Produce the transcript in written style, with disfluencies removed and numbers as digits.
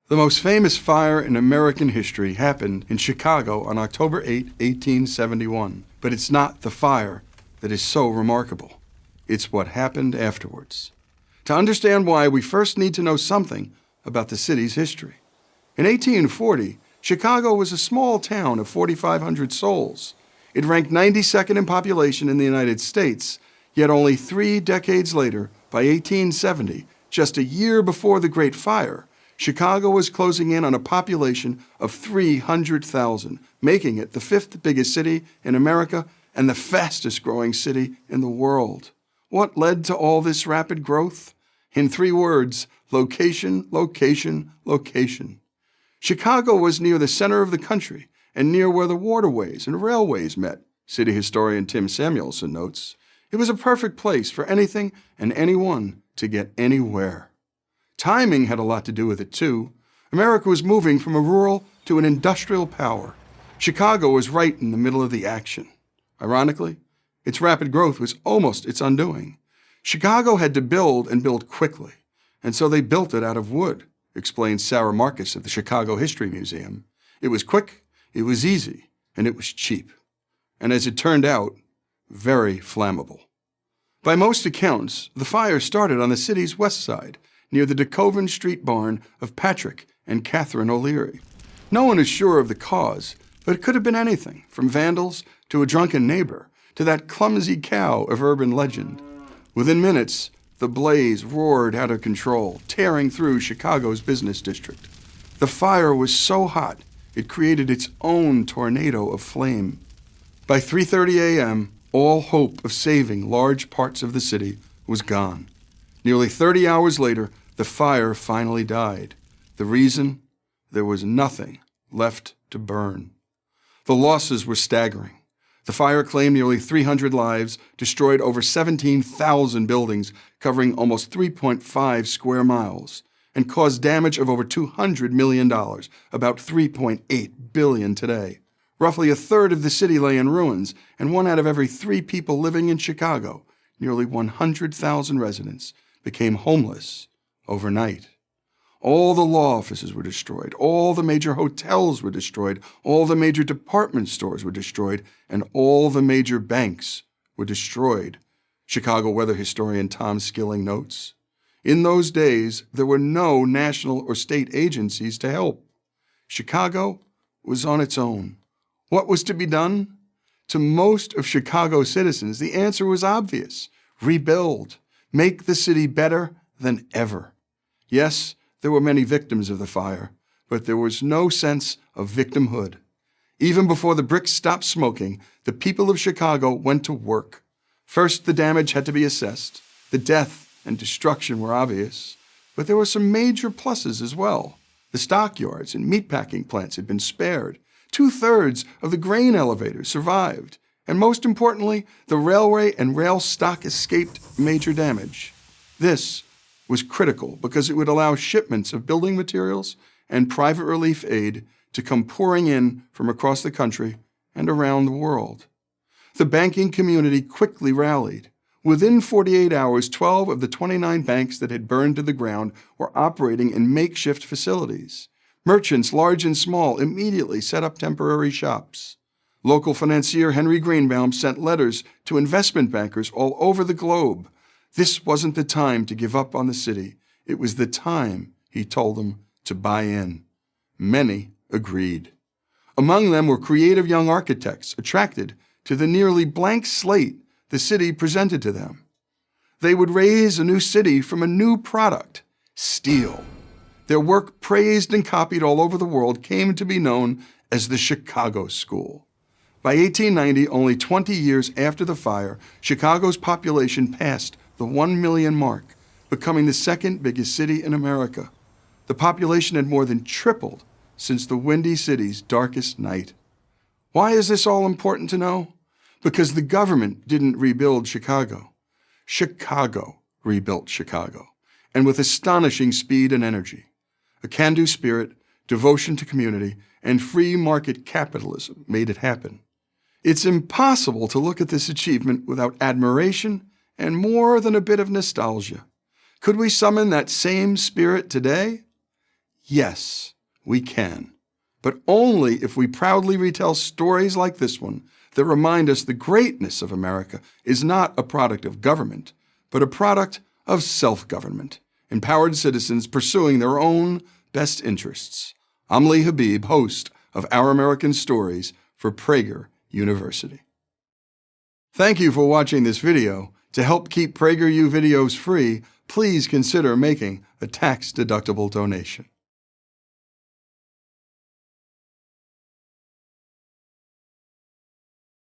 The most famous fire in American history happened in Chicago on October 8, 1871. But it's not the fire that is so remarkable. It's what happened afterwards. To understand why, we first need to know something about the city's history. In 1840, Chicago was a small town of 4,500 souls. It ranked 92nd in population in the United States, yet only 3 decades later, by 1870, just a year before the Great Fire, Chicago was closing in on a population of 300,000, making it the 5th biggest city in America and the fastest growing city in the world. What led to all this rapid growth? In 3 words, location, location, location. Chicago was near the center of the country and near where the waterways and railways met, city historian Tim Samuelson notes. It was a perfect place for anything and anyone to get anywhere. Timing had a lot to do with it, too. America was moving from a rural to an industrial power. Chicago was right in the middle of the action. Ironically, its rapid growth was almost its undoing. Chicago had to build and build quickly, and so they built it out of wood, explains Sarah Marcus of the Chicago History Museum. It was quick, it was easy, and it was cheap. And as it turned out, very flammable. By most accounts, the fire started on the city's west side, near the DeKoven Street barn of Patrick and Catherine O'Leary. No one is sure of the cause, but it could have been anything, from vandals to a drunken neighbor to that clumsy cow of urban legend. Within minutes, the blaze roared out of control, tearing through Chicago's business district. The fire was so hot, it created its own tornado of flame. By 3:30 a.m., all hope of saving large parts of the city was gone. Nearly 30 hours later, the fire finally died. The reason? There was nothing left to burn. The losses were staggering. The fire claimed nearly 300 lives, destroyed over 17,000 buildings, covering almost 3.5 square miles, and caused damage of over $200 million, about $3.8 billion today. Roughly a third of the city lay in ruins, and 1 out of every 3 people living in Chicago, nearly 100,000 residents, became homeless overnight. All the law offices were destroyed. All the major hotels were destroyed. All the major department stores were destroyed. And all the major banks were destroyed, Chicago weather historian Tom Skilling notes. In those days, there were no national or state agencies to help. Chicago was on its own. What was to be done? To most of Chicago's citizens, the answer was obvious. Rebuild. Make the city better than ever. Yes, there were many victims of the fire, but there was no sense of victimhood. Even before the bricks stopped smoking, the people of Chicago went to work. First, the damage had to be assessed. The death and destruction were obvious, but there were some major pluses as well. The stockyards and meatpacking plants had been spared. 2/3 of the grain elevators survived. And most importantly, the railway and rail stock escaped major damage. This was critical because it would allow shipments of building materials and private relief aid to come pouring in from across the country and around the world. The banking community quickly rallied. Within 48 hours, 12 of the 29 banks that had burned to the ground were operating in makeshift facilities. Merchants, large and small, immediately set up temporary shops. Local financier Henry Greenbaum sent letters to investment bankers all over the globe. This wasn't the time to give up on the city. It was the time, he told them, to buy in. Many agreed. Among them were creative young architects attracted to the nearly blank slate the city presented to them. They would raise a new city from a new product, steel. Their work, praised and copied all over the world, came to be known as the Chicago School. By 1890, only 20 years after the fire, Chicago's population passed the 1 million mark, becoming the 2nd biggest city in America. The population had more than tripled since the Windy City's darkest night. Why is this all important to know? Because the government didn't rebuild Chicago. Chicago rebuilt Chicago, and with astonishing speed and energy. A can-do spirit, devotion to community, and free market capitalism made it happen. It's impossible to look at this achievement without admiration and more than a bit of nostalgia. Could we summon that same spirit today? Yes, we can. But only if we proudly retell stories like this one that remind us the greatness of America is not a product of government, but a product of self-government, empowered citizens pursuing their own best interests. I'm Lee Habeeb, host of Our American Stories for Prager University. Thank you for watching this video. To help keep PragerU videos free, please consider making a tax-deductible donation.